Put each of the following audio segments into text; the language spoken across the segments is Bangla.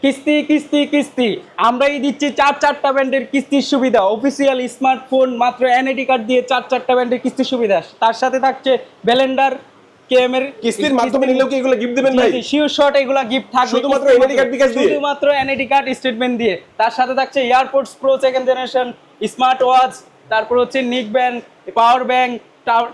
কিস্তি কিস্তি কিস্তি আমরাই দিচ্ছি চারটা ব্র্যান্ডের কিস্তির সুবিধা। অফিসিয়াল স্মার্টফোন মাত্র এনআইডি কার্ড দিয়ে চারটা ব্র্যান্ডের কিস্তির সুবিধা। তার সাথে থাকছে ব্লেন্ডার কেএম এর কিস্তির মাধ্যমে নিলেও কি এগুলো গিফট দিবেন ভাই? শিওর শট এগুলা গিফট থাকবে শুধুমাত্র এনআইডি কার্ড বিকাশ দিয়ে, শুধুমাত্র এনআইডি কার্ড স্টেটমেন্ট দিয়ে। তার সাথে থাকছে airports pro second generation, smart watch, তারপর হচ্ছে নিক band, power bank,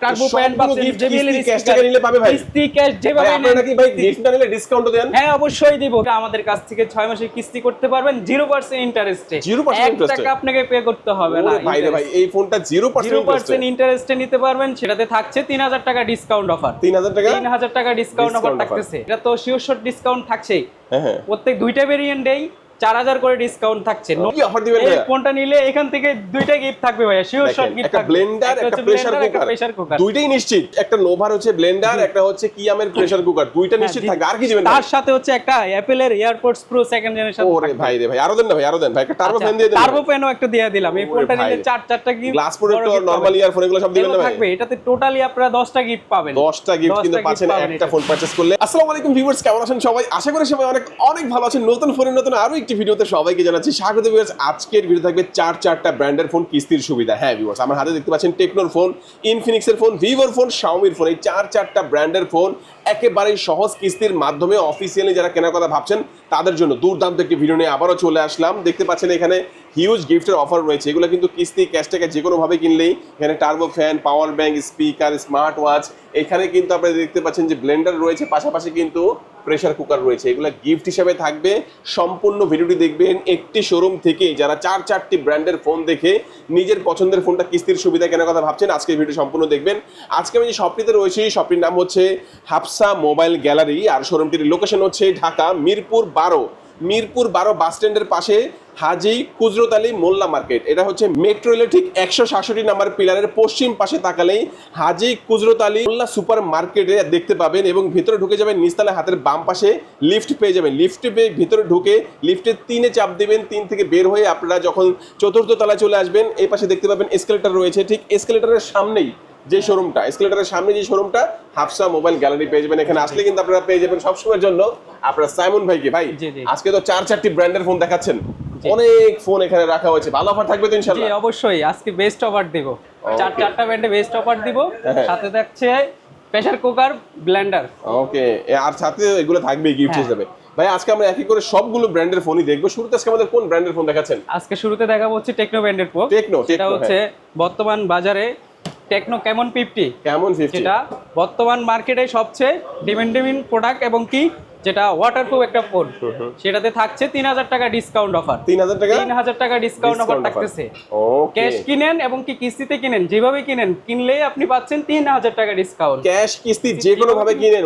turbo pan পাচ্ছেন, জেবিএল এর ক্যাশ টাকা নিলে পাবে ভাই। কিস্তি ক্যাশ যেভাবে আপনারা নাকি ভাই গিফটটা নিলে ডিসকাউন্টও দেন? হ্যাঁ অবশ্যই দিব। আমাদের কাছ থেকে 6 মাসের কিস্তি করতে পারবেন 0% ইন্টারেস্টে। 0% 1 টাকা আপনাকে পে করতে হবে না। ওরে ভাই রে ভাই, এই ফোনটা 0% ইন্টারেস্টে নিতে পারবেন। সেটাতে থাকছে 3000 টাকা ডিসকাউন্ট অফার। 3000 টাকা ডিসকাউন্ট অফার থাকতেছে। এটা তো শিওর শট ডিসকাউন্ট থাকছেই। হ্যাঁ, প্রত্যেক দুইটা ভেরিয়েন্টেই 4000 করে ডিসকাউন্ট থাকছে। কি অফার দিবেন এই ভাইয়া? ফোনটা নিলে এখান থেকে দুইটা গিফট থাকবে ভাইয়া, শিওর শট গিফট একটা থাকবে। ব্লেন্ডার, একটা প্রেসার কুকার, দুইটাই নিশ্চিত। একটা নোভার হচ্ছে ব্লেন্ডার, একটা হচ্ছে কিয়ামের প্রেসার কুকার, দুইটা নিশ্চিত থাকবে। আর কি দিবেন? তার সাথে হচ্ছে একটা অ্যাপল এর এয়ারপোর্টস প্রো সেকেন্ড জেনারেশন। ওরে ভাই রে ভাই, আরো দেন না ভাই, আরো দেন ভাই। একটা টার্বো ফ্যান দিয়ে দেন। টার্বো ফ্যানও একটা দিয়ে দিলাম। এই ফোনটা নিলে চারটা gift, glass protector, normal earphone, এগুলো সব দিবেন না ভাই? থাকবে। এটাতে টোটালি আপনারা 10টা গিফট পাবেন। 10টা গিফট কিন্তু পাচ্ছেন একটা ফোন পারচেজ করলে। আসসালামু আলাইকুম ভিউয়ার্স, কেমন আছেন সবাই? আশা করি সবাই অনেক অনেক ভালো আছেন। নতুন ফোনের নতুন আরো একটি ভিডিওতে সবাইকে জানাচ্ছি স্বাগত ভিউয়ার্স। আজকের ভিডিও থাকবে চারটা ব্র্যান্ডের ফোন কিস্তির সুবিধা। হ্যাঁ ভিউয়ার্স, আমার হাতে দেখতে পাচ্ছেন টেকনোর ফোন, ইনফিনিক্সের ফোন, ভিভোর ফোন, শাওমির ফোন। এই চারটা ব্র্যান্ডের ফোন একেবারেই সহজ কিস্তির মাধ্যমে অফিসিয়ালি যারা কেনার কথা ভাবছেন তাদের জন্য দুর্দান্ত একটি ভিডিও নিয়ে আবারও চলে আসলাম। দেখতে পাচ্ছেন এখানে হিউজ গিফটের অফার রয়েছে। এগুলো কিন্তু কিস্তি ক্যাশ টাকা যে কোনোভাবে কিনলেই, এখানে turbo fan, power bank, speaker, smart watch, এখানে কিন্তু আপনারা দেখতে পাচ্ছেন যে ব্লেন্ডার রয়েছে, পাশাপাশি কিন্তু প্রেসার কুকার রয়েছে। এগুলো গিফট হিসেবে থাকবে। সম্পূর্ণ ভিডিওটি দেখবেন একটি শোরুম থেকে। যারা চারটি ব্র্যান্ডের ফোন দেখে নিজের পছন্দের ফোনটা কিস্তির সুবিধা কেনার কথা ভাবছেন, আজকে ভিডিও সম্পূর্ণ দেখবেন। আজকে আমি যে শপটিতে রয়েছি, শপটির নাম হচ্ছে হাফসা মোবাইল গ্যালারি, আর শোরুমটির লোকেশন হচ্ছে ঢাকা মিরপুর 12 বাস স্ট্যান্ডের পাশে হাজি কুজরত আলী মোল্লা মার্কেট। এটা হচ্ছে মেট্রো রেলের ঠিক 167 নাম্বার পিলারের পশ্চিম পাশে তাকালেই হাজি কুজরত আলী মোল্লা সুপার মার্কেটে দেখতে পাবেন। এবং ভিতরে ঢুকে যাবেন, নিচতলা হাতের বাম পাশে লিফট পেয়ে যাবেন। লিফটে পেয়ে ভিতরে ঢুকে লিফটের 3-এ চাপ দেবেন। 3 থেকে বের হয়ে আপনারা যখন 4র্থ তলায় চলে আসবেন, এই পাশে দেখতে পাবেন এসকেলেটর রয়েছে। ঠিক এসকেলেটরের সামনেই যে শোরুমটা, এসকেলেটরের সামনে যে শোরুমটা, হাফসা মোবাইল গ্যালারি পেয়ে যাবেন। এখানে আসলে কিন্তু আপনারা পেয়ে যাবেন সবসময়ের জন্য আপনারা সাইমন ভাইকে। ভাই আজকে তো চারটি ব্র্যান্ডের ফোন দেখাচ্ছেন, অনেক ফোন এখানে রাখা হয়েছে। ভালো অফার থাকবে তো ইনশাআল্লাহ? জি অবশ্যই, আজকে বেস্ট অফার দেব। চারটা ব্র্যান্ডে বেস্ট অফার দিব। সাথে থাকছে প্রেসার কুকার, ব্লেন্ডার। ওকে, আর সাথে এগুলো থাকবে গিফট হিসেবে। ভাই আজকে আমরা একই করে সবগুলো ব্র্যান্ডের ফোনই দেখবো। শুরুতে আজকে আমাদের কোন ব্র্যান্ডের ফোন দেখাচ্ছেন? আজকে শুরুতে দেখাবো হচ্ছে টেকনো ব্র্যান্ডের ফোন। এটা হচ্ছে বর্তমান বাজারে টেকনো কেমন 50, যেটা বর্তমান মার্কেটে সবচেয়ে ডিমান্ডিং প্রোডাক্ট এবং কি যেটা ওয়াটারপ্রুফ একটা ফোন। সেটাতে থাকছে 3000 টাকা ডিসকাউন্ট অফার। 3000 টাকা ডিসকাউন্ট অফার থাকতেছে। ক্যাশ কিনেন এবং কি কিস্তিতে কিনেন, যেভাবে কিনলেই আপনি পাচ্ছেন 3000 টাকা ডিসকাউন্ট। ক্যাশ কিস্তি যে কোনো ভাবে কিনেন,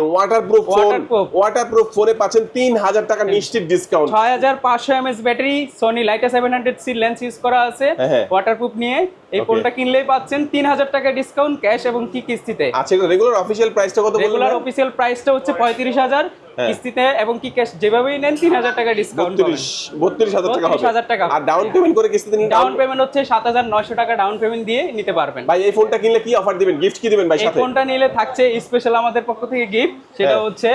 ওয়াটারপ্রুফ ফোনে পাচ্ছেন 3000 টাকা নিশ্চিত discount. 6500 mAh battery, Sony Laika 700C lens use করা আছে ওয়াটারপ্রুফ নিয়ে। এই ফোনটা কিনলেই পাচ্ছেন 3000 টাকা ডিসকাউন্ট ক্যাশ এবং কি কিস্তিতে। আচ্ছা, রেগুলার অফিশিয়াল প্রাইসটা কত বললেন? রেগুলার অফিশিয়াল প্রাইসটা হচ্ছে 35000, কিস্তিতে এবং কি ক্যাশ যেভাবেই নেন 3000 টাকা ডিসকাউন্ট পাবেন। 32000 টাকা হবে। আর ডাউন পেমেন্ট করে কিস্তিতে নিন, ডাউন পেমেন্ট হচ্ছে 7900 টাকা ডাউন পেমেন্ট দিয়ে নিতে পারবেন। ভাই এই ফোনটা কিনলে কি অফার দিবেন, গিফট কি দিবেন ভাই সাথে? এই ফোনটা নিলে থাকছে স্পেশাল আমাদের পক্ষ থেকে গিফট, সেটা হচ্ছে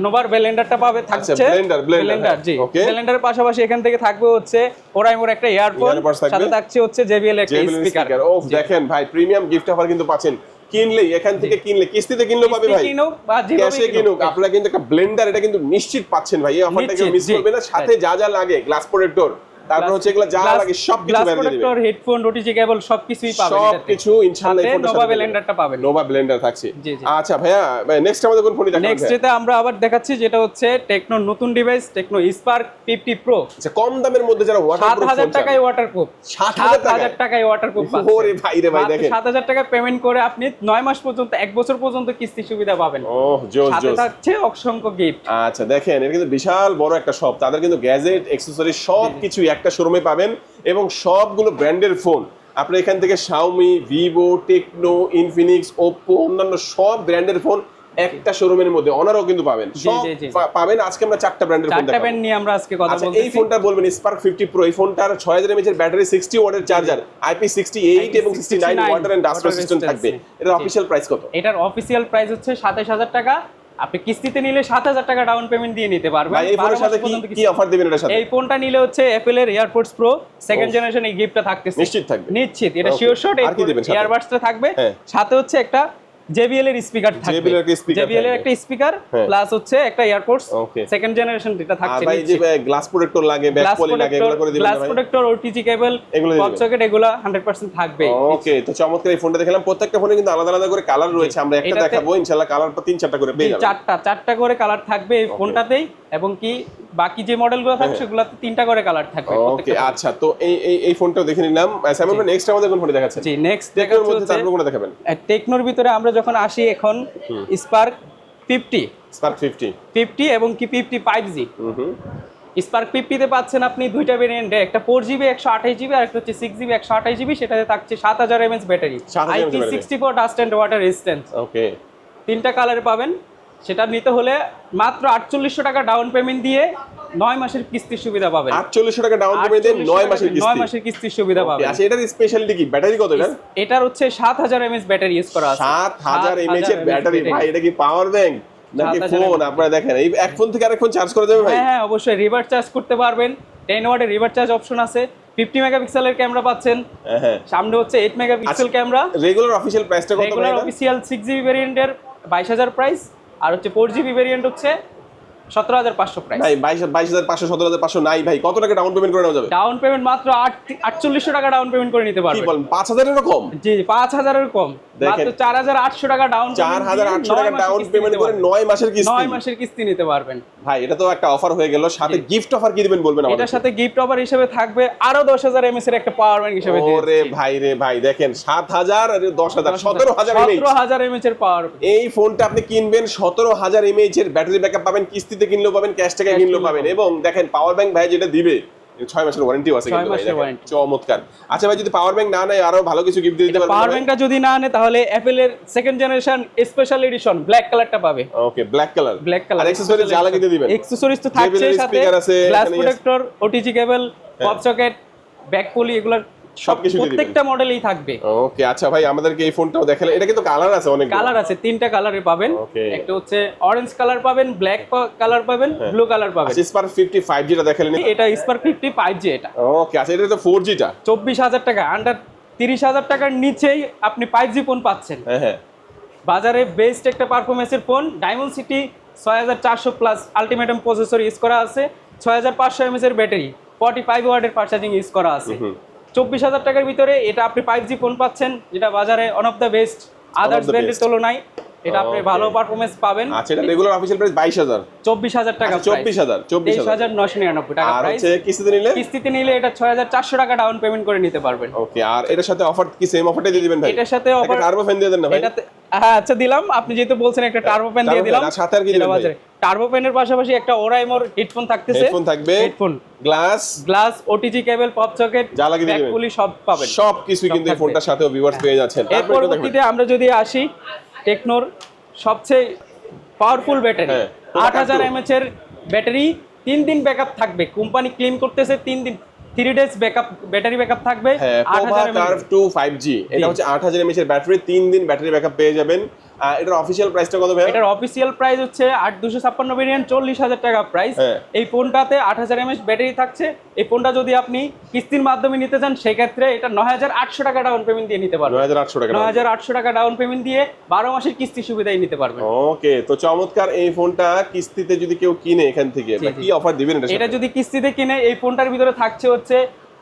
নোভার ব্লেন্ডারটা পাবে থাকছে। ব্লেন্ডার জি, ব্লেন্ডারের পাশাপাশি এখান থেকে থাকবে হচ্ছে ওরাইমোর একটা ইয়ারফোন, সাথে থাকছে হচ্ছে জেবিএল একটা স্পিকার। ও দেখেন ভাই, প্রিমিয়াম গিফট অফার কিন্তু পাচ্ছেন। কিনলেই এখান থেকে কিনলে, কিস্তিতে কিনলেও পাবে ভাই, ক্যাশে কিনুক, আপনারা কিন্তু একটা ব্লেন্ডার এটা কিন্তু নিশ্চিত পাচ্ছেন ভাই। এই অফারটা কেউ মিস করবে না। সাথে যা যা লাগে, গ্লাস প্রোটেক্টর, তারপর হচ্ছে এগুলা যা লাগে সবকিছু বাইরে দিয়ে দিবেন। হেডফোন, ওটিজি কেবল সবকিছুই পাবেন। সবকিছু ইনশাআল্লাহ এই ফোনটার সাথে নোভা ব্লেন্ডারটা পাবেন। নোভা ব্লেন্ডার থাকছে। আচ্ছা ভাইয়া, নেক্সট আমাদের কোন ফোনই দেখাবেন? নেক্সট যেটা আমরা আবার দেখাচ্ছি, যেটা হচ্ছে টেকনোর নতুন ডিভাইস টেকনো স্পার্ক 50 প্রো। আচ্ছা, কম দামের মধ্যে যারা ওয়াটারপ্রুফ 7000 টাকায় ওয়াটারপ্রুফ, 7000 টাকায় ওয়াটারপ্রুফ। ওরে ভাই রে ভাই, দেখেন 7000 টাকা পেমেন্ট করে আপনি 9 মাস পর্যন্ত, 1 বছর পর্যন্ত কিস্তি সুবিধা পাবেন। ওহ জোস সাথে জোস। থাকছে অসংখ্য গিফট। আচ্ছা দেখেন, এটা কিন্তু বিশাল বড় একটা শপ। তাদের কিন্তু গ্যাজেট, অ্যাকসেসরি সবকিছু একটা শোরুমে পাবেন এবং সবগুলো ব্র্যান্ডের ফোন আপনি এখান থেকে Xiaomi, Vivo, Tecno, Infinix, Oppo, অন্যান্য সব ব্র্যান্ডের ফোন একটা শোরুমের মধ্যে অনারও কিন্তু পাবেন, সব পাবেন। আজকে আমরা চারটা ব্র্যান্ডের ফোন দেখাবো। ব্র্যান্ড নিয়ে আমরা আজকে কথা বলতেছি। এই ফোনটা বলবেন স্পার্ক 50 প্রো। এই ফোনটার 6000 mAh এর ব্যাটারি, 60 ওয়াটের চার্জার, IP68 এবং 69 ওয়াটার এন্ড ডাস্ট রেজিস্ট্যান্ট থাকবে। এটার অফিশিয়াল প্রাইস কত? এটার অফিশিয়াল প্রাইস হচ্ছে 27000 টাকা। আপনি কিস্তিতে নিলে 7,000 টাকা ডাউন পেমেন্ট দিয়ে নিতে পারবেন। ভাই এই ফোনের সাথে কি অফার দিবেন এটার সাথে? এই ফোনটা নিলে হচ্ছে অ্যাপল এর এয়ারপডস প্রো সেকেন্ড জেনারেশন এই গিফটটা থাকতেছে। নিশ্চিত থাকবে? নিশ্চিত, এটা শিওর শট। আর কি দিবেন সাথে? ইয়ারবাডসটা থাকবে, হ্যাঁ। সাথে হচ্ছে একটা JBL এর স্পিকার থাকবে। JBL এর একটা স্পিকার প্লাস হচ্ছে একটা এয়ারপডস সেকেন্ড জেনারেশন যেটা থাকছে। আর ভাই যে গ্লাস প্রোটেক্টর লাগে, ব্যাক পলি লাগে, এগুলো করে দিবেন না ভাই? গ্লাস প্রোটেক্টর, OTG কেবল, পপ সকেট এগুলো 100% থাকবে। ওকে, তো চমৎকার। এই ফোনটা দেখলাম প্রত্যেকটা ফোনে কিন্তু আলাদা আলাদা করে কালার রয়েছে। আমরা একটা দেখাবো ইনশাআল্লাহ, কালারটা 3-4টা করে পেয়ে যাবেন। চারটা করে কালার থাকবে এই ফোনটাতেই, এবং কি বাকি যে মডেলগুলো থাকবে সেগুলোতে 3টা করে কালার থাকবে। ওকে আচ্ছা, তো এই ফোনটাও দেখে নিলাম। সাইমন ভাই নেক্সট আমাদের কোন ফোন দেখাচ্ছেন? জি, নেক্সট টেকনোর মধ্যে তারপর কোনটা দেখাবেন? টেকনোর ভিতরে আমরা যখন আসি এখন স্পার্ক 50 এবং কি 50 5G। স্পার্ক 50 তে পাচ্ছেন আপনি দুইটা ভেরিয়েন্টে, একটা 4GB 128GB আর একটা হচ্ছে 6GB 128GB। সেটাতে থাকছে 7000 mAh battery, IP64 dust and water resistance. Okay, 3টা কালারে পাবেন। সেটা নিতে হলে মাত্র 4800 টাকা ডাউন পেমেন্ট দিয়ে 9 মাসের কিস্তির সুবিধা পাবেন। 4800 টাকা ডাউন পেমেন্ট দিয়ে 9 মাসের কিস্তির সুবিধা পাবেন। আচ্ছা, এটার স্পেশালিটি কি? ব্যাটারি কত এটা? এটার হচ্ছে 7000 mAh ব্যাটারি ইউজ করা আছে। 7000 mAh এর ব্যাটারি ভাই, এটা কি পাওয়ার ব্যাংক নাকি ফোন? আপনারা দেখেন, এই এক ফোন থেকে আরেক ফোন চার্জ করা যাবে ভাই? হ্যাঁ অবশ্যই, রিভার্স চার্জ করতে পারবেন। 10 ওয়াটের রিভার্স চার্জ অপশন আছে। 50 মেগাপিক্সেলের ক্যামেরা পাচ্ছেন, সামনে হচ্ছে 8 মেগাপিক্সেল ক্যামেরা। রেগুলার অফিশিয়াল প্রাইসটা কত? রেগুলার অফিশিয়াল 6GB ভেরিয়েন্টের 22000 প্রাইস, আর হচ্ছে 4GB ভেরিয়েন্ট হচ্ছে 17500 প্রাইস। ভাই 22500 17500 নাই ভাই, কত টাকা ডাউন পেমেন্ট করে নেওয়া যাবে? ডাউন পেমেন্ট মাত্র 4800 টাকা ডাউন পেমেন্ট করে নিতে পারবেন। কি বলেন, 5000 এর কম? জি 5000 এর কম, মাত্র 4800 টাকা ডাউন পেমেন্ট, 4800 টাকা ডাউন পেমেন্ট করে 9 মাসের কিস্তি, 9 মাসের কিস্তি নিতে পারবেন। ভাই এটা তো একটা অফার হয়ে গেল। সাথে গিফট অফার কি দিবেন বলবেন আমাদের? এটার সাথে গিফট অফার হিসেবে থাকবে আরো 10000 mAh এর একটা পাওয়ার ব্যাংক হিসেবে দিচ্ছি। ওরে ভাই রে ভাই, দেখেন 7000 আর 10000 17000 mAh এর পাওয়ার। এই ফোনটা আপনি কিনবেন 17000 mAh এর ব্যাটারি ব্যাকআপ পাবেন, কিস্তিতে কিনলেও পাবেন, ক্যাশ টাকায় কিনলেও পাবেন। এবং দেখেন পাওয়ার ব্যাংক ভাই যেটা দিবে 6 মাসের ওয়ারেন্টিও আছে কিন্তু ভাই, চমৎকার। আচ্ছা ভাই, যদি পাওয়ার ব্যাংক না নেয় আরো ভালো কিছু গিফট দিতে পারবেন? পাওয়ার ব্যাংকটা যদি না নেয় তাহলে অ্যাপল এর second generation special edition black কালারটা পাবে। ওকে, ব্ল্যাক কালার। আর অ্যাকসেসরিজ যা লাগিয়ে দিবেন? অ্যাকসেসরিজ তো থাকছে, সাথে গ্লাস প্রোটেক্টর, OTG কেবল, পপ সকেট, ব্যাক পলি, এগুলা সবকিছু প্রত্যেকটা মডেলেই থাকবে। ওকে আচ্ছা ভাই, আমাদেরকে এই ফোনটাও দেখালে। এটা কিন্তু কালার আছে, অনেক কালার আছে, 3টা কালারে পাবেন। একটা হচ্ছে অরেঞ্জ কালার পাবেন, ব্ল্যাক কালার পাবেন, ব্লু কালার পাবেন। আচ্ছা, স্পার্ক 50 5G টা দেখালেন? এটা স্পার্ক 50 5G। এটা ওকে আচ্ছা, এটা তো 4G টা 24000 টাকা, আন্ডার 30000 টাকার নিচেই আপনি 5G ফোন পাচ্ছেন। হ্যাঁ, বাজারে বেস্ট একটা পারফরম্যান্সের phone. ডায়মন্ডসিটি 6400 plus ultimatum processor use করা আছে, 6500 mAh এর ব্যাটারি, 45 ওয়াটের ফাস্ট চার্জিং ইউজ করা আছে। 24000 টাকার ভিতরে এটা আপনি 5G ফোন পাচ্ছেন, যেটা বাজারে one of the best others ব্র্যান্ডের তুলনায়। এটা আপনি ভালো পারফরম্যান্স পাবেন। আচ্ছা, এটা রেগুলার অফিশিয়াল প্রাইস 22000 24000 টাকা, 24999 টাকা প্রাইস। আর কিস্তিতে নিলে এটা 6400 টাকা ডাউন পেমেন্ট করে নিতে পারবেন। ওকে, আর এটার সাথে অফার কি সেম অফারটা দিয়ে দিবেন ভাই? এটার সাথে অফার টার্বো ফ্যান দিয়ে দেন না ভাই? এটাতে হ্যাঁ আচ্ছা দিলাম, আপনি যেহেতু বলছেন একটা টার্বো ফ্যান দিয়ে দিলাম। আর সাথে আর কি দিবেন ভাই? টার্বো ফ্যানের পাশাপাশি একটা ওরাইমোর হেডফোন থাকতেছে, হেডফোন থাকবে, হেডফোন, গ্লাস, OTG কেবল, পপ সকেট, যা লাগিয়ে দিবেন, ব্যাক পলি সব পাবেন। সব কিছু কিন্তু এই ফোনটার সাথেও ভিউয়ার্স পেয়ে যাচ্ছেন। এর পরবর্তীতে আমরা যদি আসি, টেকনোর সবচেয়ে পাওয়ারফুল ব্যাটারি, 8000 mAh এর ব্যাটারি, 3 দিন ব্যাকআপ থাকবে। কোম্পানি ক্লেম করতেছে 3 দিন 3 ডেজ ব্যাকআপ, ব্যাটারি ব্যাকআপ থাকবে। 8000 কার্ভ 2 5G, এটা হচ্ছে 8000 mAh এর ব্যাটারি, 3 দিন ব্যাটারি ব্যাকআপ পেয়ে যাবেন। এটার অফিশিয়াল প্রাইসটা কত ভাই? এটার অফিশিয়াল প্রাইস হচ্ছে 8256 ভেরিয়েন্ট, 40000 টাকা প্রাইস। এই ফোনটাতে 8000 mAh ব্যাটারি থাকছে। এই ফোনটা যদি আপনি কিস্তির মাধ্যমে নিতে চান, সেই ক্ষেত্রে এটা 9800 টাকা ডাউন পেমেন্ট দিয়ে নিতে পারবেন। 9800 টাকা ডাউন পেমেন্ট দিয়ে 12 মাসের কিস্তি সুবিধাই নিতে পারবেন। ওকে, তো চমৎকার। এই ফোনটা কিস্তিতে যদি কেউ কিনে এখান থেকে, কি অফার দিবেন এটা? এটা যদি কিস্তিতে কিনে, এই ফোনটার ভিতরে থাকছে হচ্ছে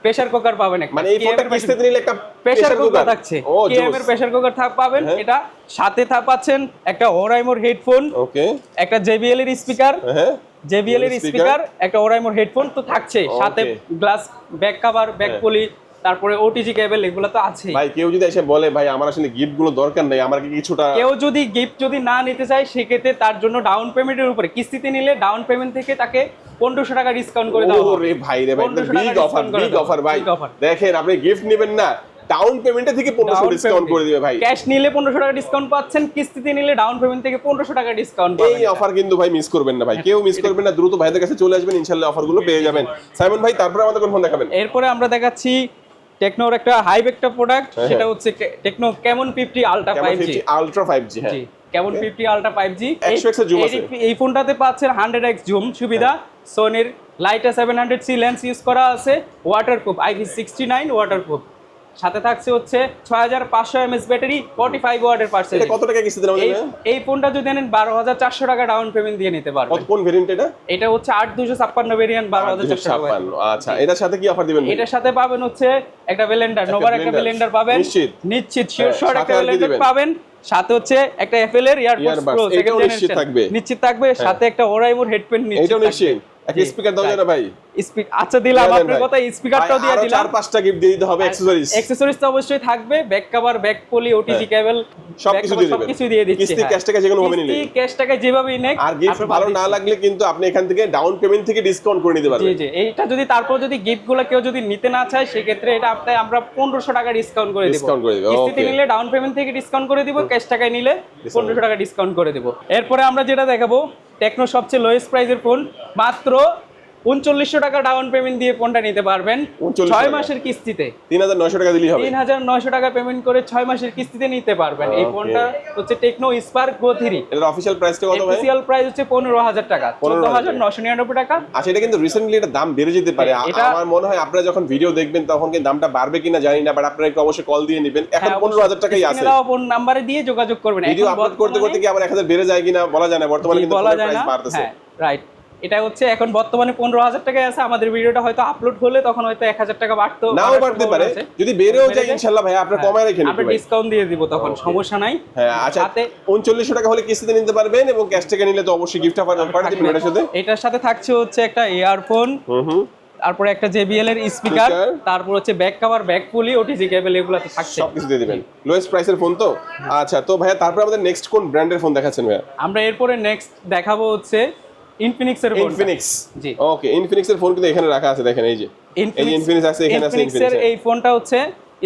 প্রেসার কুকার পাবেন একটা, মানে এই ফোনটা কিস্তিতে নিলে একটা প্রেসার কুকার থাকছে, কেএম এর প্রেসার কুকার পাবেন। এটা সাথে পাচ্ছেন একটা ওরাইমোর হেডফোন, ওকে, একটা JBL এর স্পিকার, JBL এর স্পিকার, একটা ওরাইমোর হেডফোন তো থাকছে, সাথে glass back cover, back poly, তারপরে OTG কেবল, এগুলো তো আছে। ভাই কেউ যদি এসে বলে ভাই আমার আসলে গিফট গুলো দরকার নাই, আমার কি কিছুটা, কেউ যদি গিফট যদি না নিতে চায়, সেক্ষেত্রে তার জন্য ডাউন পেমেন্টের উপরে, কিস্তিতে নিলে ডাউন পেমেন্ট থেকে তাকে 1500 টাকা ডিসকাউন্ট করে দেওয়া হবে। ওরে ভাই রে ভাই, বিগ অফার ভাই। দেখেন, আপনি গিফট নেবেন না, ডাউন পেমেন্টে থেকে 1500 ডিসকাউন্ট করে দিবে ভাই। ক্যাশ নিলে 1500 টাকা ডিসকাউন্ট পাচ্ছেন, কিস্তিতে নিলে ডাউন পেমেন্ট থেকে 1500 টাকা ডিসকাউন্ট পাবেন। এই অফার কিন্তু ভাই মিস করবেন না ভাই, কেউ মিস করবেন না, দ্রুত ভাইদের কাছে চলে আসবেন, ইনশাআল্লাহ অফারগুলো পেয়ে যাবেন। সাইমন ভাই, তারপরে আমাদের কোন ফোন দেখাবেন? এরপরে আমরা দেখাচ্ছি টেকনোর একটা হাইব একটা প্রোডাক্ট, সেটা হচ্ছে techno Camon 50 ultra 5G। Ultra 5G, হ্যাঁ। Camon 50 Ultra 5G 100x এর zoom আছে। এই ফোনটাতে পাচ্ছেন 100x জুম সুবিধা, সোনির লাইটা 700C লেন্স ইউজ করা আছে, ওয়াটারপ্রুফ IP69 ওয়াটারপ্রুফ, সাথে থাকছে হচ্ছে 6500 mAh ব্যাটারি, 45 ওয়াটের পার্সেল। এটা কত টাকা কিস্তিতে নাও যাবে? এই ফোনটা যদি নেন 12400 টাকা ডাউন পেমেন্ট দিয়ে নিতে পারবেন। কোন ভেরিয়েন্ট এটা? এটা হচ্ছে 8256 ভেরিয়েন্ট 12400 টাকা। আচ্ছা, এটার সাথে কি অফার দিবেন? এটার সাথে পাবেন হচ্ছে একটা ব্লেন্ডার, নোভার একটা ব্লেন্ডার পাবেন, নিশ্চিত শিওর শট একটা ব্লেন্ডার পাবেন, সাথে হচ্ছে একটা এফএল এর ইয়ারপডস প্রো সেকেন্ড জেনারেশন নিশ্চিত থাকবে, সাথে একটা ওরাইমোর হেডফোন নিশ্চিত। এটাও নিশ্চিত। একটা স্পিকার দাও জানা ভাই। আচ্ছা দিলাম, আপনার কথা স্পিকারটাও দিয়ে দিলাম। 4-5টা গিফট দিয়ে দিতে হবে, অ্যাকসেসরিজ তো অবশ্যই থাকবে, back cover, back poly, OTG cable সবকিছু দিয়ে দিচ্ছি। কিস্তি ক্যাশ টাকা যেকোনো ভাবে নিলে, কিস্তি ক্যাশ টাকা যেভাবেই নেক। আর গিফট ভালো না লাগলে কিন্তু আপনি এখান থেকে ডাউন পেমেন্ট থেকে ডিসকাউন্ট করে নিতে পারবেন। জি জি, এইটা যদি তারপর যদি গিফটগুলো কেউ যদি নিতে না চায় সেক্ষেত্রে এটা আপনাকে আমরা 1500 টাকা ডিসকাউন্ট করে দেব। কিস্তিতে নিলে ডাউন পেমেন্ট থেকে ডিসকাউন্ট করে দিব, ক্যাশ টাকায় নিলে 1500 টাকা ডিসকাউন্ট করে দেব। এরপরে আমরা যেটা দেখাবো টেকনো সবচেয়ে লোয়েস্ট প্রাইসের ফোন, মাত্র 3900 টাকা ডাউন পেমেন্ট দিয়ে ফোনটা নিতে পারবেন 6 মাসের কিস্তিতে। 3900 টাকা দিলেই হবে। 3900 টাকা পেমেন্ট করে 6 মাসের কিস্তিতে নিতে পারবেন। এই ফোনটা হচ্ছে টেকনো স্পার্ক গো 3। এর অফিশিয়াল প্রাইসটা কত ভাই? অফিশিয়াল প্রাইস হচ্ছে 15000 টাকা, 14999 টাকা। আচ্ছা, এটা কিন্তু রিসেন্টলি এটা দাম বেড়ে যেতে পারে। আমার মনে হয় আপনারা যখন ভিডিও দেখবেন তখন কি দামটা বাড়বে কিনা জানি না, বাট আপনারা একটু অবশ্যই কল দিয়ে নেবেন। এখন 15000 টাকাই আছে। স্ক্রিনে ফোন নাম্বারে দিয়ে যোগাযোগ করবেন। ভিডিও আপলোড করতে করতে কি আবার 1000 বেড়ে যায় কিনা বলা যায় না, বর্তমানে কিন্তু প্রাইস বাড়তেছে। হ্যাঁ রাইট, এটা হচ্ছে এখন বর্তমানে 15000 টাকায় আছে। আমাদের ভিডিওটা হয়তো আপলোড হলে তখন হয়তো 1000 টাকা বাড়তো, নাও বাড়তে পারে। যদি বেড়েও যায় ইনশাআল্লাহ ভাই আপনারা কমায় রাখেন, আমরা ডিসকাউন্ট দিয়ে দিব তখন, সমস্যা নাই। হ্যাঁ আচ্ছা, 3900 টাকা হলে কিস্তিতে নিতে পারবেন এবং ক্যাশ টাকা নিলে তো অবশ্যই গিফট অফার দিবেন এটার সাথে। এটার সাথে থাকছে হচ্ছে একটা ইয়ারফোন, তারপরে একটা JBL এর স্পিকার, তারপর হচ্ছে ব্যাক কভার, ব্যাক পুলি, ওটিজি কেবল, এগুলো তো থাকছে, সবকিছু দিয়ে দিবেন। লোয়েস্ট প্রাইসের ফোন তো। আচ্ছা তো ভাইয়া তারপর আমাদের নেক্সট কোন ব্র্যান্ডের ফোন দেখাচ্ছেন ভাইয়া? আমরা এরপরে নেক্সট দেখাবো হচ্ছে ইনফিনিক্স এর ফোন। ইনফিনিক্স, জি ওকে, ইনফিনিক্স এর ফোন কিন্তু এখানে রাখা আছে, দেখেন এই যে ইনফিনিক্স আছে, এখানে আছে ইনফিনিক্স এর এই ফোনটা হচ্ছে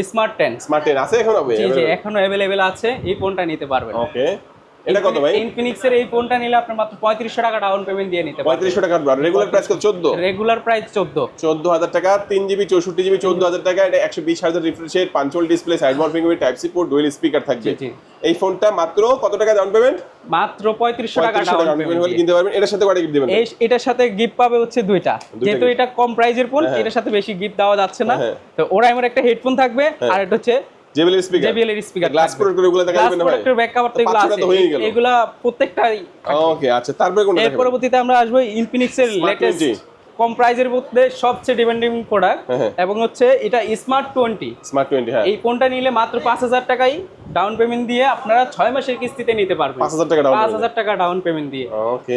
স্মার্ট 10 আছে এখন হবে। জি জি, এখনো अवेलेबल আছে, এই ফোনটা নিতে পারবেন। ওকে, এটা কত ভাই? ইনফিনিক্স এর এই ফোনটা নিলে আপনি মাত্র 3500 টাকা ডাউন পেমেন্ট দিয়ে নিতে পারবেন। 3500 টাকা। রেগুলার প্রাইস কত? 14। রেগুলার প্রাইস 14000 টাকা। 3GB 64GB 14000 টাকা। এটা 120000 refresh rate, punch hole display, side mount fingerprint, type C port, dual speaker থাকবে। জি, এই ফোনটা মাত্র কত টাকা ডাউন পেমেন্ট? মাত্র 3500 টাকা ডাউন পেমেন্ট হলে কিনতে পারবেন। এটার সাথে কয়টা গিফট দিবেন? এটার সাথে গিফট পাবে হচ্ছে দুইটা, যেহেতু এটা কম প্রাইজের ফোন, এটার সাথে বেশি গিফট দেওয়া যাচ্ছে না। তো ওরা আমার একটা হেডফোন থাকবে, আর এটা হচ্ছে JBL স্পিকার, JBL এর স্পিকার, গ্লাস প্রোডাক্ট এগুলো দেখা যাবে না ভাই? গ্লাস ব্যাক কভার তো এগুলো আছে, এগুলা প্রত্যেকটাই। ওকে আচ্ছা, তারপরে কোনটা এর দেখাবেন? পরবর্তীতে আমরা আসবো ইনফিনিক্স এর লেটেস্ট কম প্রাইজের মধ্যে সবচেয়ে ডিমান্ডিং প্রোডাক্ট, এবং হচ্ছে এটা স্মার্ট 20। হ্যাঁ, এই ফোনটা নিলে মাত্র 5000 টাকাই ডাউন পেমেন্ট দিয়ে আপনারা 6 মাসের কিস্তিতে নিতে পারবেন। 5000 টাকা ডাউন পেমেন্ট দিয়ে,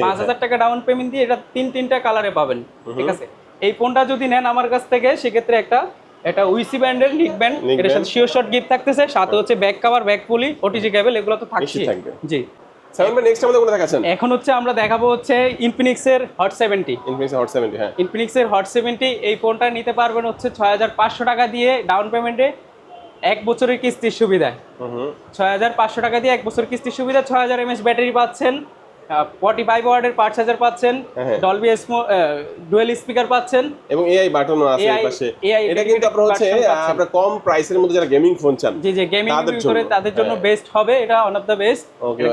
5000 টাকা ডাউন পেমেন্ট দিয়ে এটা তিনটা কালারে পাবেন, ঠিক আছে? এই ফোনটা যদি নেন আমার কাছ থেকে সেক্ষেত্রে এটা উইসি ব্র্যান্ডের নিক ব্যান্ড, এর সাথে শিওর শট গিফট থাকতেছে, সাথে হচ্ছে ব্যাক কভার, ব্যাক পুলি, ওটিজি কেবল, এগুলো তো থাকছে। জি, নেক্সট আমাদের কোনটা দেখাচ্ছেন? এখন হচ্ছে আমরা দেখাবো হচ্ছে ইনফিনিক্স এর হট 70। হ্যাঁ, ইনফিনিক্স এর হট 70 এই ফোনটা নিতে পারবেন হচ্ছে 6500 টাকা দিয়ে ডাউন পেমেন্টে, 1 বছরের কিস্তির সুবিধা। 6500 টাকা দিয়ে 1 বছর কিস্তির সুবিধা, 6000 mAh ব্যাটারি পাচ্ছেন, 45 ওয়াটের পার্ট চার্জার পাচ্ছেন, ডলবি ডুয়াল স্পিকার পাচ্ছেন, এবং এআই বাটনও আছে এই পাশে। এটা কিন্তু আপনারা হচ্ছে আপনারা কম প্রাইসের মধ্যে যারা গেমিং ফোন চান, জি জি, গেমিং করে তাদের জন্য বেস্ট হবে, এটা one of the best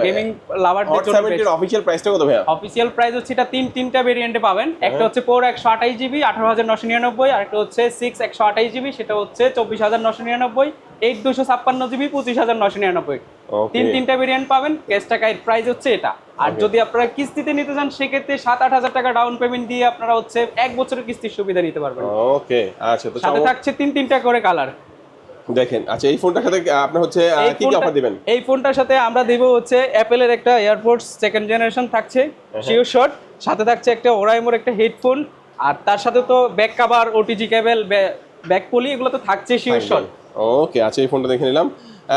gaming লাভারদের জন্য। 70 এর অফিশিয়াল প্রাইসটা কত ভাইয়া? অফিশিয়াল প্রাইস হচ্ছে এটা তিনটা ভেরিয়েন্টে পাবেন। একটা হচ্ছে 4 128GB 18999, আর একটা হচ্ছে 6 128GB, সেটা হচ্ছে 24999, 8 256GB 25999। তিনটা ভেরিয়েন্ট পাবেন। ক্যাশ টাকায় প্রাইস হচ্ছে এটা। আর যদি আপনারা কিস্তিতে নিতে চান সেক্ষেত্রে 7-8000 টাকা ডাউন পেমেন্ট দিয়ে আপনারা হচ্ছে 1 বছরের কিস্তির সুবিধা নিতে পারবেন। ওকে আচ্ছা, তো সাথে থাকছে তিনটা করে কালার। দেখেন আচ্ছা, এই ফোনটার সাথে আপনারা হচ্ছে কি কি অফার দিবেন? এই ফোনটার সাথে আমরা দেব হচ্ছে অ্যাপল এর একটা এয়ারপডস সেকেন্ড জেনারেশন থাকছে, শিওর শট, সাথে থাকছে একটা ওরাইমোর একটা হেডফোন, আর তার সাথে তো back cover, OTG cable, back poly, এগুলো তো থাকছে শিওর শট। ওকে আচ্ছা, এই ফোনটা দেখে নিলাম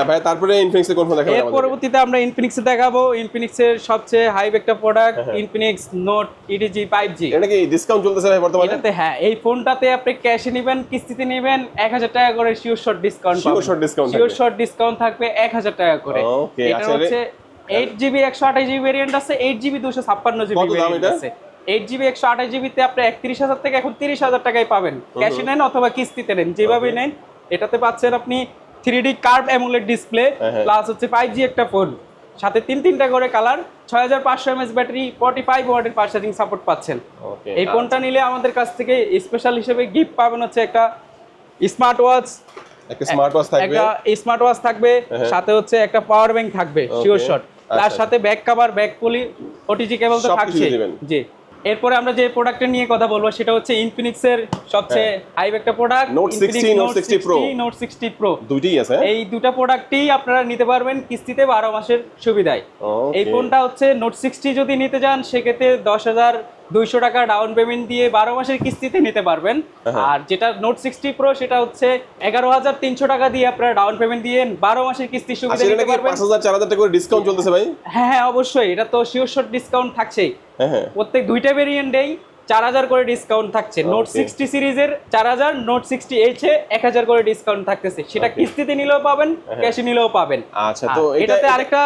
ভাই। তারপরে ইনফিনিক্স এর কোন ফোন দেখাবেন? এর পরবর্তীতে আমরা ইনফিনিক্স দেখাবো। ইনফিনিক্স এর সবচেয়ে হাইপ একটা প্রোডাক্ট ইনফিনিক্স নোট ইডিজি 5G। এটা কি ডিসকাউন্ট চলতেছে ভাই বর্তমানে? এটাতে হ্যাঁ, এই ফোনটাতে আপনি ক্যাশে নেবেন, কিস্তিতে নেবেন, 1000 টাকা করে শিওর শট ডিসকাউন্ট পাবেন। শিওর শট ডিসকাউন্ট থাকবে 1000 টাকা করে। ওকে এটা হচ্ছে 8GB 128GB ভেরিয়েন্ট আছে, 8GB 256GB ভেরিয়েন্ট আছে। 8GB 128GB তে আপনি 31000 থেকে এখন 30000 টাকায় পাবেন, ক্যাশে নেন অথবা কিস্তিতে নেন, যেভাবে নেন। এটাতে পাচ্ছেন আপনি 3D curve AMOLED display, plus হচ্ছে 5G একটা ফোন, সাথে তিনটা করে কালার, 6500 mAh ব্যাটারি, 45 ওয়াটের ফাস্ট চার্জিং সাপোর্ট পাচ্ছেন। এই ফোনটা নিলে আমাদের কাছ থেকে স্পেশাল হিসেবে গিফট পাবেন হচ্ছে একটা স্মার্ট ওয়াচ, একটা স্মার্ট ওয়াচ থাকবে, সাথে হচ্ছে একটা পাওয়ার ব্যাংক থাকবে শিওর শট, তার সাথে back cover, back poly, OTG cable তো থাকছে। জি, এরপরে আমরা যে প্রোডাক্টের নিয়ে কথা বলবো সেটা হচ্ছে ইনফিনিক্স এর সবচেয়ে হাইপ একটা product, note 60, note 60 pro, note 60 pro দুইটাই আছে। এই দুটো প্রোডাক্টই আপনারা নিতে পারবেন কিস্তিতে 12 মাসের সুবিধায়। এই ফোনটা হচ্ছে নোট 60 যদি নিতে যান সেক্ষেত্রে 10,200 টাকা ডাউন পেমেন্ট দিয়ে 12 মাসের কিস্তিতে নিতে পারবেন। আর যেটা নোট 60 প্রো সেটা হচ্ছে 11,300 টাকা দিয়ে আপনারা ডাউন পেমেন্ট দিয়ে 12 মাসের কিস্তি সুবিধা নিতে পারবেন। 5,000-4,000 টাকা করে ডিসকাউন্ট চলতেছে ভাই? হ্যাঁ অবশ্যই, এটা তো শিওর শট ডিসকাউন্ট থাকছেই। প্রত্যেক দুইটা ভেরিয়েন্টেই 4,000 করে ডিসকাউন্ট থাকছে। নোট 60 সিরিজের 4,000, নোট 60H এ 1,000 করে ডিসকাউন্ট থাকতেছে। সেটা কিস্তিতে নিলেও পাবেন, ক্যাশে নিলেও পাবেন। আচ্ছা, তো এটাতে আরেকটা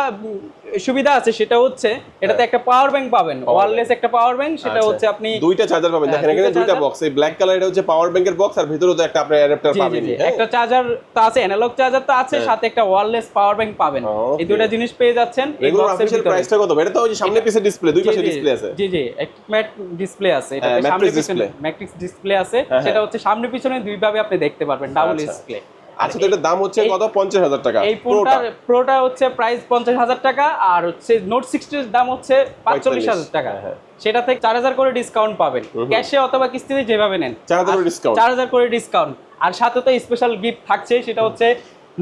সুবিধা আছে, সেটা হচ্ছে এটাতে একটা পাওয়ার ব্যাংক পাবেন, ওয়্যারলেস একটা পাওয়ার ব্যাংক। সেটা হচ্ছে আপনি দুইটা চার্জার পাবেন। দেখেন এখানে দুইটা বক্স, এই ব্ল্যাক কালার এটা হচ্ছে পাওয়ার ব্যাংকের বক্স, আর ভিতরে তো একটা আপনি অ্যাডাপ্টার পাবেন। একটা চার্জার তো আছে, অ্যানালগ চার্জার তো আছে, সাথে একটা ওয়্যারলেস পাওয়ার ব্যাংক পাবেন। এই দুটো জিনিস পেয়ে যাচ্ছেন। এই বক্সের ভিতরে প্রাইসটা কত? এটা তো ওই যে সামনে পিছে ডিসপ্লে, দুই পাশে ডিসপ্লে আছে। জি একটা ম্যাট ডিসপ্লে আছে, এটাতে সামনে পিছনে ম্যাট্রিক্স ডিসপ্লে আছে। সেটা হচ্ছে সামনে পিছনে দুই ভাবে আপনি দেখতে পারবেন, ডাবল ডিসপ্লে। আচ্ছা, তো এটার দাম হচ্ছে কত? 50,000 টাকা। এই প্রোটা হচ্ছে প্রাইস 50,000 টাকা, আর হচ্ছে নোট 60 এর দাম হচ্ছে 45,000 টাকা। সেটা থেকে 4,000 করে ডিসকাউন্ট পাবেন, ক্যাশে অথবা কিস্তিতে যেভাবে নেন 4,000 করে ডিসকাউন্ট। আর সাথে তো স্পেশাল গিফট থাকছে, সেটা হচ্ছে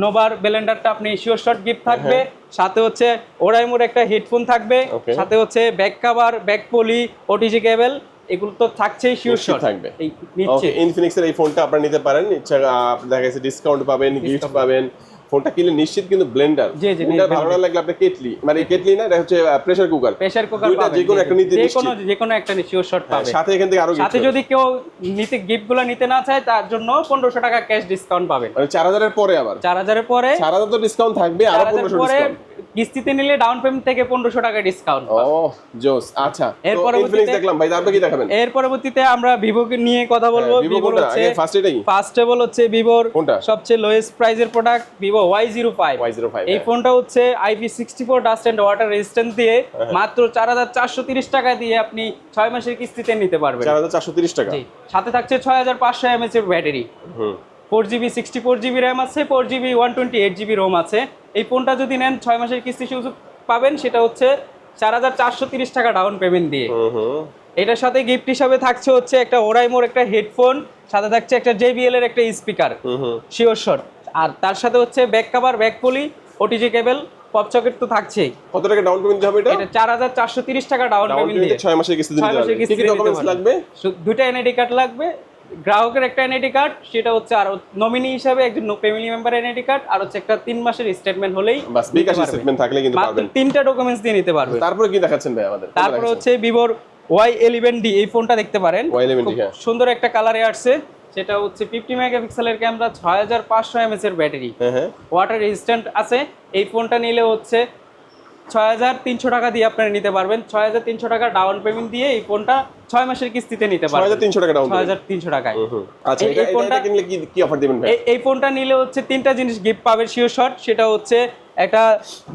নোভার ব্লেন্ডারটা আপনি শিওর শট গিফট থাকবে, সাথে হচ্ছে ওরাইমোর একটা হেডফোন থাকবে, সাথে হচ্ছে back cover, back poly, OTG cable, এগুলো তো থাকছেই শিওর শট থাকবে। ওকে, ইনফিনিক্স এর এই ফোনটা আপনারা নিতে পারেন, ইচ্ছা দেখা গেছে ডিসকাউন্ট পাবেন, গিফট পাবেন। ফোনটা কিনলে নিশ্চিত কিন্তু ব্লেন্ডার, এটা ভালো না লাগলে আপনি কেটলি, মানে কেটলি না, এটা হচ্ছে প্রেসার কুকার পাবেন, যে কোনো একটা নিতে, যে কোনো একটা শিওর শট পাবেন। সাথে এখান থেকে আরো সাথে যদি কেউ নিতে গিফটগুলো নিতে না চায় তার জন্য 1,500 টাকা ক্যাশ ডিসকাউন্ট পাবেন। মানে 4,000 এর পরে আবার 4,000 এর পরে 4,000 তো ডিসকাউন্ট থাকবে, আরো 1,500 ডিসকাউন্ট কিস্তিতে নিলে ডাউন পেমেন্ট থেকে 1,500 টাকা ডিসকাউন্ট। জোস। আচ্ছা, এরপর ইনফিনিক্স দেখলাম ভাই, তারপর কি দেখাবেন? এর পরবর্তীতে আমরা ভিভো কে নিয়ে কথা বলবো। ভিভো হচ্ছে ফার্স্টেবল হচ্ছে ভিভোর সবচেয়ে লোয়েস্ট প্রাইসের প্রোডাক্ট, ভিভো Y05। এই ফোনটা হচ্ছে IP64 dust and water resistant দিয়ে মাত্র 4,430 টাকা দিয়ে আপনি 6 মাসের কিস্তিতে নিতে পারবেন। 4,430 টাকা। জি, সাথে থাকছে 6,500 mAh এর ব্যাটারি, 4GB 64GB র্যাম আছে, 4GB 128GB রোম আছে। এই ফোনটা যদি নেন 6 মাসের কিস্তি সুযোগ পাবেন, সেটা হচ্ছে 4,430 টাকা ডাউন পেমেন্ট দিয়ে। এটার সাথে গিফট হিসাবে থাকছে হচ্ছে একটা ওরাইমোর একটা হেডফোন, সাথে থাকছে একটা JBL এর একটা স্পিকার শিওর শট, আর তার সাথে হচ্ছে back cover, back poly, OTG cable, pop socket তো থাকছেই। কত টাকা ডাউন পেমেন্ট হবে এটা? এটা 4,430 টাকা ডাউন পেমেন্ট দিয়ে 6 মাসের কিস্তি দিতে পারবেন। কি কি ডকুমেন্টস লাগবে? দুটো এনআইডি কার্ড লাগবে, গ্রাহকের একটা এনআইডি কার্ড, সেটা হচ্ছে আর নমিনি হিসাবে একজন ফ্যামিলি মেম্বার এনআইডি কার্ড, আর হচ্ছে একটা 3 মাসের স্টেটমেন্ট হলেই বাস, বিকাশ স্টেটমেন্ট থাকলে কিন্তু পাবেন। তিনটা ডকুমেন্টস দিয়ে নিতে পারবেন। তারপরে কি দেখাচ্ছেন ভাই আমাদের? তারপরে হচ্ছে ভিভোর Y11D, এই ফোনটা দেখতে পারেন। Y11D, হ্যাঁ, সুন্দর একটা কালারে আসছে। সেটা হচ্ছে 50 মেগাপিক্সেলের ক্যামেরা, 6,500 mAh এর ব্যাটারি, ওয়াটার রেজিস্ট্যান্ট আছে। এই ফোনটা নিলে হচ্ছে 6,300 টাকা দিয়ে আপনারা নিতে পারবেন। 6,300 টাকা ডাউন পেমেন্ট দিয়ে এই ফোনটা 6 মাসের কিস্তিতে নিতে পারবেন। 6,300 টাকা ডাউন, 6,300 টাকায়। আচ্ছা, এই ফোনটা কিনলে কি অফার দিবেন ভাই? এই ফোনটা নিলে হচ্ছে তিনটা জিনিস গিফট পাবেন শিওর শট। সেটা হচ্ছে একটা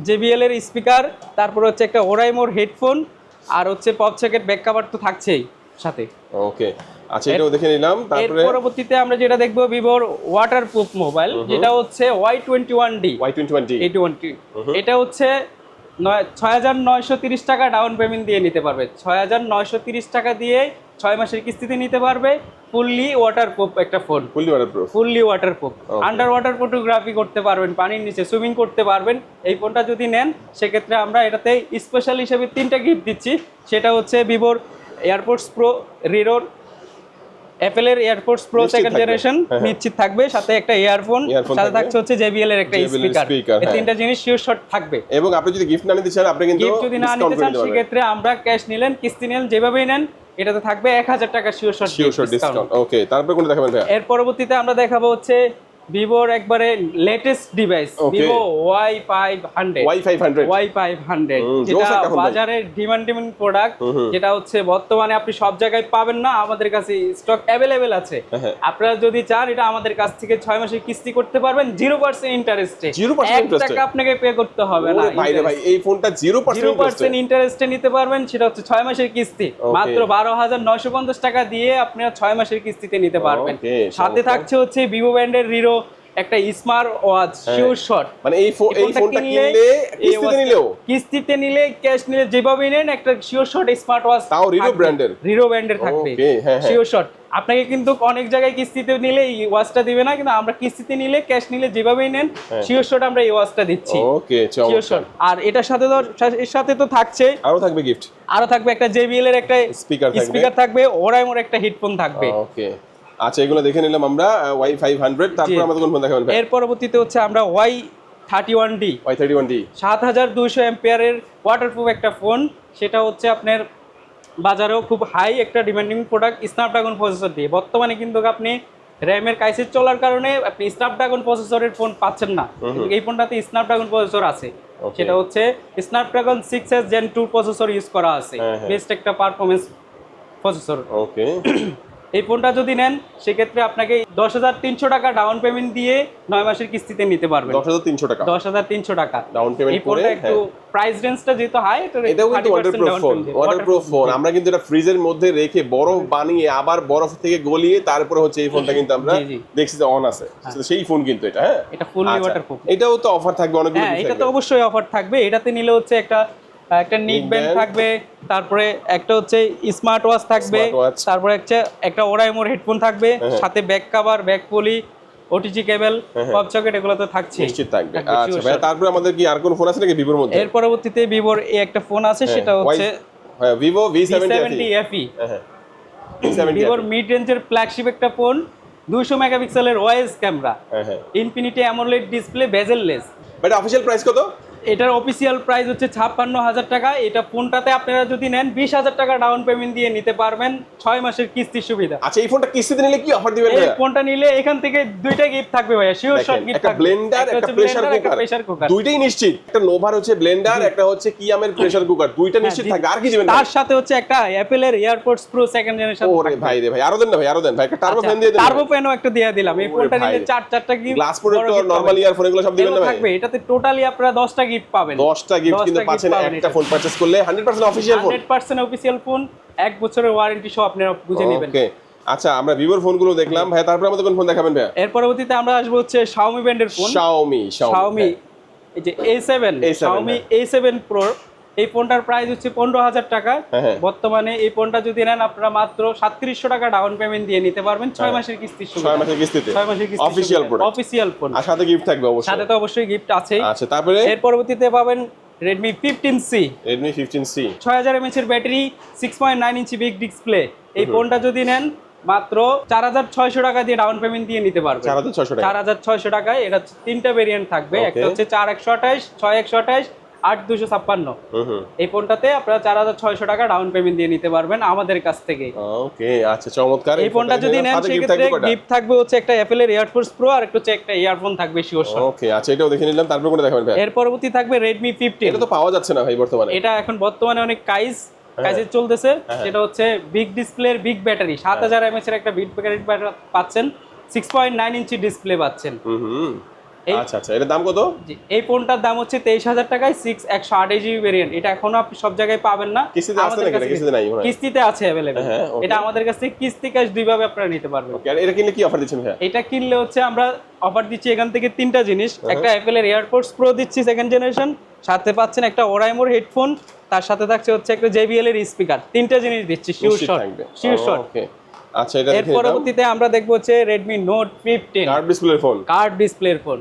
JBL এর স্পিকার, তারপর হচ্ছে একটা ওরাইমোর হেডফোন, আর হচ্ছে পপ সকেট, ব্যাক কভার তো থাকছেই সাথে। ওকে, আচ্ছা, এটাও দেখে নিলাম। তারপরে পরবর্তীতে আমরা যেটা দেখবো ভিভোর ওয়াটারপ্রুফ মোবাইল, যেটা হচ্ছে Y21D। এটা হচ্ছে 6,930 টাকা ডাউন পেমেন্ট দিয়ে নিতে পারবে। 6,930 টাকা দিয়ে 6 মাসের কিস্তিতে নিতে পারবে। ফুললি ওয়াটারপ্রুফ একটা phone, fully waterproof, under water photography করতে পারবেন, পানির নিচে সুইমিং করতে পারবেন। এই ফোনটা যদি নেন সেক্ষেত্রে আমরা এটাতে স্পেশাল হিসেবে 3টা গিফট দিচ্ছি। সেটা হচ্ছে ভিভোর এয়ারপোর্টস প্রো রিরোর, অ্যাপেলের এয়ারপোর্টস প্রো সেকেন্ড জেনারেশন নিশ্চিত থাকবে, সাথে একটা ইয়ারফোন, সাথে থাকছে হচ্ছে JBL এর একটা স্পিকার। এই তিনটা জিনিস শিওর শট থাকবে। এবং আপনি যদি গিফট না নিতে চান, আপনি কিন্তু গিফট যদি না নিতে চান সেক্ষেত্রে আমরা ক্যাশ নিলেন, কিস্তি নিলেন, যেভাবেই নেন এটাতে থাকবে 1,000 টাকা শিওর শট ডিসকাউন্ট। ওকে, তারপর কোনটা দেখাবেন ভাই? এর পরবর্তীতে আমরা দেখাবো হচ্ছে ভিভোর একবারে latest device Vivo Y500 Y500 যেটা বাজারের ডিমান্ডিং প্রোডাক্ট, যেটা হচ্ছে বর্তমানে আপনি সব জায়গায় পাবেন না, আমাদের কাছে স্টক অ্যাভেলেবেল আছে। আপনারা যদি চান এটা আমাদের কাছ থেকে 6 মাসের কিস্তি করতে পারবেন 0% ইন্টারেস্টে। 0% টাকা আপনাকে পে করতে হবে না। ভাই রে ভাই, এই ফোনটা 0% ইন্টারেস্টে নিতে পারবেন, সেটা হচ্ছে 6 মাসের কিস্তি মাত্র 12,950 টাকা দিয়ে আপনারা 6 মাসের কিস্তিতে নিতে পারবেন। সাথে থাকছে হচ্ছে ভিভো ব্র্যান্ডের রিরো একটা স্মার্ট ওয়াচ শিওর শট। মানে এই ফোনটা কিনলে কিস্তিতে নিলে ক্যাশ নিলে যেভাবে নেন একটা শিওর শট স্মার্ট ওয়াচ, তাও রিরো ব্র্যান্ডের থাকবে শিওর শট। আপনাকে কিন্তু অনেক জায়গায় কিস্তিতে নিলে এই ওয়াচটা দিবে না, কিন্তু আমরা কিস্তিতে নিলে ক্যাশ নিলে যেভাবেই নেন শিওর শট আমরা এই ওয়াচটা দিচ্ছি। ওকে, শিওর শট। আর এটার সাথে তো এর সাথে তো থাকছে আরো থাকবে গিফট, আরো থাকবে একটা JBL এর একটা স্পিকার থাকবে, ওরাইমোর একটা হেডফোন থাকবে। ওকে, আচ্ছা এগুলো দেখে নিলাম আমরা Y500। তারপর আমাদের কোন ফোন দেখাবেন ভাই? এর পরবর্তীতে হচ্ছে আমরা Y31D 7200 এম্পিয়ারের ওয়াটারপ্রুফ একটা ফোন। সেটা হচ্ছে আপনার বাজারেও খুব হাই একটা ডিমান্ডিং প্রোডাক্ট, স্ন্যাপড্রাগন প্রসেসর দিয়ে। বর্তমানে কিন্তু আপনি র্যামের ক্রাইসিস চলার কারণে আপনি স্ন্যাপড্রাগন প্রসেসরের ফোন পাচ্ছেন না, কিন্তু এই ফোনটাতে স্ন্যাপড্রাগন প্রসেসর আছে। সেটা হচ্ছে Snapdragon 6s Gen 2 processor use করা আছে, বেস্ট একটা পারফরমেন্স প্রসেসর। ওকে, এই ফোনটা যদি নেন সেক্ষেত্রে আপনাকে 10,300 টাকা ডাউন পেমেন্ট দিয়ে 9 মাসের কিস্তিতে নিতে পারবেন। 10,300 টাকা 10,300 টাকা ডাউন পেমেন্ট করে। একটু প্রাইস রেঞ্জটা যেহেতু হাই, এটাও কিন্তু ওয়াটারপ্রুফ ফোন। আমরা কিন্তু এটা ফ্রিজের মধ্যে রেখে বরফ বানিয়ে আবার বরফ থেকে গলিয়ে তারপরে হচ্ছে এই ফোনটা কিন্তু আমরা দেখছি যে অন আছে, সেই ফোন কিন্তু এটা। হ্যাঁ, এটা ফুললি ওয়াটারপ্রুফ। এটাও তো অফার থাকবে অনেকগুলো। হ্যাঁ, এটা তো অবশ্যই অফার থাকবে। এটাতে নিলে হচ্ছে একটা নিক ব্যান্ড থাকবে, তারপরে একটা হচ্ছে স্মার্ট ওয়াচ থাকবে, তারপরে একটা ওরাইমোর হেডফোন থাকবে, সাথে back cover, back poly, OTG cable, pop socket, এগুলো তো থাকছে নিশ্চিত থাকবে। আচ্ছা ভাই, তারপরে আমাদের কি আর কোন ফোন আছে নাকি ভিভোর মধ্যে? এর পরবর্তীতে ভিভোর এই একটা ফোন আছে, সেটা হচ্ছে ভিভো V70 FE। ভিভোর মিড রেঞ্জের ফ্ল্যাগশিপ একটা ফোন, 200 মেগাপিক্সেলের OS camera, infinity AMOLED display, bezel-less. এটা অফিশিয়াল প্রাইস কত? এটার অফিসিয়াল প্রাইস হচ্ছে 56,000 টাকা। এটা ফোনটাতে আপনারা যদি নেন 20,000 টাকা ডাউন পেমেন্ট দিয়ে নিতে পারবেন, 6 মাসের কিস্তির সুবিধা। আচ্ছা, এই ফোনটা কিস্তিতে নিলে কি অফার দিবেন ভাই? এই ফোনটা নিলে এখান থেকে দুইটা গিফট থাকবে ভাইয়া, শিওর শট গিফট থাকবে। একটা ব্লেন্ডার, একটা প্রেসার কুকার, দুইটাই নিশ্চিত। একটা নোভার হচ্ছে ব্লেন্ডার, একটা হচ্ছে কিয়ামের প্রেসার কুকার, দুইটা নিশ্চিত থাকবে। আর কি দিবেন? তার সাথে হচ্ছে একটা অ্যাপলের এয়ারপডস প্রো সেকেন্ড জেনারেশন। ওরে ভাই রে ভাই, আরো দেন না ভাই, আরো দেন ভাই। একটা টার্বো ফ্যান দিয়ে দেন। টার্বো ফ্যানও একটা দিয়ে দিলাম। এই ফোনটা নিলে চারটা gift, glass protector, normal earphone, এগুলো সব দিবেন না ভাই? থাকবে। এটাতে টোটালি আপনারা 10টা গিফট পাবেন। 10টা গিফট কিন্তু পাচ্ছেন একটা ফোন পারচেজ করলে। 100% অফিশিয়াল ফোন, 100% অফিশিয়াল ফোন, 1 বছরের ওয়ারেন্টি সহ আপনারা বুঝে নেবেন। ওকে, আচ্ছা আমরা ভিভোর ফোনগুলো দেখলাম ভাই, তারপর আমাদের কোন ফোন দেখাবেন ভাই? এর পরবর্তীতে আমরা আসবো হচ্ছে Xiaomi ব্র্যান্ডের ফোন। Xiaomi এই যে Xiaomi A7 Pro। এই ফোনটার প্রাইস হচ্ছে 15,000 টাকা। বর্তমানে এই ফোনটা যদি নেন আপনারা মাত্র 3700 টাকা ডাউন পেমেন্ট দিয়ে নিতে পারবেন, 6 মাসের কিস্তির সুবিধা। 6 মাসের কিস্তিতে অফিশিয়াল প্রোডাক্ট, অফিশিয়াল ফোন। আর সাথে গিফট থাকবে অবশ্যই। সাথে তো অবশ্যই গিফট আছেই। আচ্ছা, তারপরে এর পরবর্তীতে পাবেন Redmi 15C। 6000 mAh এর ব্যাটারি, 6.9 ইঞ্চি বিগ ডিসপ্লে। এই ফোনটা যদি নেন মাত্র 4600 টাকা দিয়ে ডাউন পেমেন্ট দিয়ে নিতে পারবেন। 4600 টাকায়। এটা 3টা ভেরিয়েন্ট থাকবে, একটা হচ্ছে 4128, 6128, 8256। এই ফোনটাতে আপনারা 4600 টাকা ডাউন পেমেন্ট দিয়ে নিতে পারবেন আমাদের কাছ থেকে। ওকে, আচ্ছা চমৎকার। এই ফোনটা যদি নেন সেক্ষেত্রে গিফট থাকবে হচ্ছে একটা অ্যাপলের এয়ারপডস প্রো, আর একটা ইয়ারফোন থাকবে শিওর শট। ওকে, আচ্ছা এটাও দেখে নিলাম। তারপর কোনটা দেখাবেন ভাই? এর পরবর্তী থাকবে Redmi 15। এটা তো পাওয়া যাচ্ছে না ভাই বর্তমানে। এটা এখন বর্তমানে অনেক কাজে চলতেছে। সেটা হচ্ছে বিগ ডিসপ্লের বিগ ব্যাটারি, 7000 mAh এর একটা বিগ ব্যাটারি পাচ্ছেন, 6.9 ইঞ্চি ডিসপ্লে পাচ্ছেন। আচ্ছা আচ্ছা, এর দাম কত? এই ফোনটার দাম হচ্ছে 23,000 টাকায়, 128 জিবি ভেরিয়েন্ট। এটা এখনো আপনি সব জায়গায় পাবেন না। কিস্তিতে আছে নাকি? এটা কিস্তিতে নাই, কিস্তিতে আছে अवेलेबल। এটা আমাদের কাছ থেকে কিস্তি ক্যাশ দুইভাবে আপনারা নিতে পারবেন। ওকে, আর এটা কিনলে কি অফার দিচ্ছেন ভাই? এটা কিনলে হচ্ছে আমরা অফার দিচ্ছি এখান থেকে 3টা জিনিস। একটা অ্যাপলের এয়ারপডস প্রো দিচ্ছি সেকেন্ড জেনারেশন, সাথে পাচ্ছেন একটা ওরাইমোর হেডফোন, তার সাথে থাকছে হচ্ছে একটা JBL এর স্পিকার। 3টা জিনিস দিচ্ছি শিওর শট। ওকে, আচ্ছা এটা এর পরবর্তীতে আমরা দেখব হচ্ছে Redmi Note 15 কার্ড ডিসপ্লের ফোন।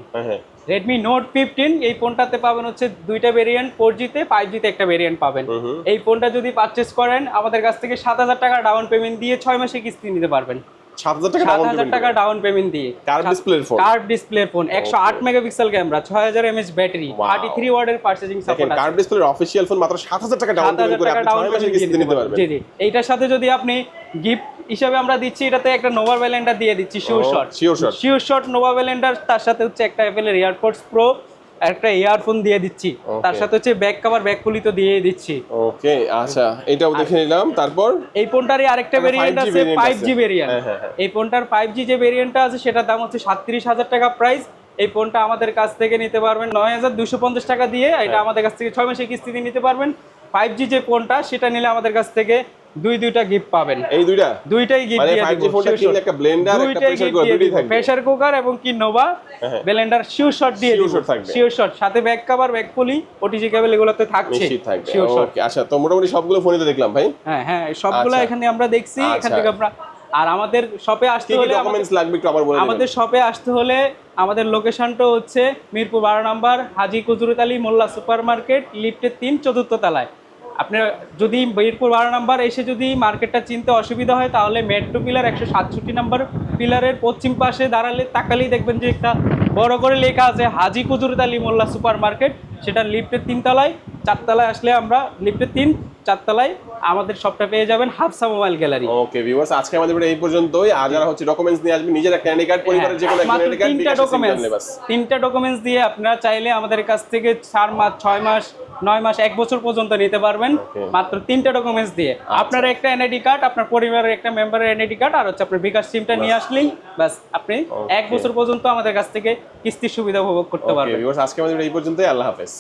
Redmi Note 15 এই ফোনটাতে পাবেন হচ্ছে দুইটা ভেরিয়েন্ট, 4G তে 5G তে একটা ভেরিয়েন্ট পাবেন। এই ফোনটা যদি পারচেজ করেন আমাদের কাছ থেকে 7000 টাকা ডাউন পেমেন্ট দিয়ে 6 মাসে কিস্তি নিতে পারবেন। 7000 টাকা ডাউন পেমেন্ট দিয়ে কার্ভ ডিসপ্লের phone, 108 megapixel camera, 6000 mAh battery, 33 ওয়াটের পারচেজিং সাপোর্ট আছে। কার্ভ ডিসপ্লের অফিশিয়াল ফোন মাত্র 7000 টাকা ডাউন পেমেন্ট করে আপনি 6 মাসের কিস্তি নিতে পারবেন। জি জি, এইটার সাথে যদি আপনি গিফট হিসাবে আমরা দিচ্ছি, এটাতে একটা নোভা ব্লেন্ডার দিয়ে দিচ্ছি, শিওর শট নোভা ব্লেন্ডার, তার সাথে হচ্ছে একটা অ্যাপেলের এয়ারপডস প্রো, একটা ইয়ারফোন দিয়ে দিচ্ছি, তার সাথে হচ্ছে ব্যাক কভার ব্যাক পুলি তো দিয়ে দিচ্ছি। ওকে আচ্ছা, এটাও দেখে নিলাম। তারপর এই ফোনটারই আরেকটা ভেরিয়েন্ট আছে 5G ভেরিয়েন্ট। এই ফোনটার 5G যে ভেরিয়েন্টটা আছে সেটার দাম হচ্ছে 37,000 টাকা প্রাইস। এই ফোনটা আমাদের কাছ থেকে নিতে পারবেন 9,250 টাকা দিয়ে, এটা আমাদের কাছ থেকে 6 মাসের কিস্তিতে নিতে পারবেন। 5G যে ফোনটা সেটা নিলে আমাদের কাছ থেকে দুইটা গিফট পাবেন। এই দুইটাই গিফট মানে দিয়ে 5G ফোনটা কিনলে একটা ব্লেন্ডার, একটা প্রেসার কুকার দুটোই থাকবে, প্রেসার কুকার এবং কি নোভা ব্লেন্ডার শিওর শট দিয়ে দিব, শিওর শট সাথে ব্যাক কভার ব্যাক পুলি ওটিজি কেবল এগুলোতে থাকছে শিওর শট। ওকে আচ্ছা, তো মোটামুটি সবগুলো ফোনে তো দেখলাম ভাই। হ্যাঁ সবগুলো এখানে আমরা দেখছি, এখান থেকে আমরা। আর আমাদের শপে আসতে হলে ডকুমেন্টস লাগবে একটু আবার বলে দিন। আমাদের শপে আসতে হলে আমাদের লোকেশনটা হচ্ছে মিরপুর 12 নম্বর হাজী কুজরত আলী মোল্লা সুপার মার্কেট, লিফটের 3 চতুর্থ তলায়। আপনি যদি মিরপুর 12 নম্বর এসে যদি মার্কেটটা চিনতে অসুবিধা হয় তাহলে মেট্রো পিলার 167 নম্বর পিলারের পশ্চিম পাশে দাঁড়ালে তাকালেই দেখবেন যে একটা বড় করে লেখা আছে হাজী কুজরত আলী মোল্লা সুপার মার্কেট, সেটা লিফটের 3 তলায়। 4 তলায় আসলে আমরা লিফটের 3 4 তলায় আমাদের শপটা পেয়ে যাবেন Hafsa mobile gallery. Okay viewers, আজকে আমাদের ভিডিও এই পর্যন্তই। আর যারা হচ্ছে ডকুমেন্টস নিয়ে আসবেন, নিজের একটা আইডি কার্ড, পরিবারের যে কোনো একটা আইডি কার্ড, তিনটা ডকুমেন্টস দিয়ে আপনারা চাইলে আমাদের কাছ থেকে 4 মাস 6 মাস 9 মাস 1 বছর পর্যন্ত নিতে পারবেন মাত্র 3টা ডকুমেন্টস দিয়ে। আপনার একটা এনআইডি কার্ড, আপনার পরিবারের একটা মেম্বারের এনআইডি কার্ড, আর হচ্ছে আপনার বিকাশ সিমটা নিয়ে আসলেই বাস আপনি 1 বছর পর্যন্ত আমাদের কাছ থেকে কিস্তির সুবিধা উপভোগ করতে পারবেন। ভিউয়ার্স, আজকে আমাদের এই পর্যন্তই। আল্লাহ হাফেজ।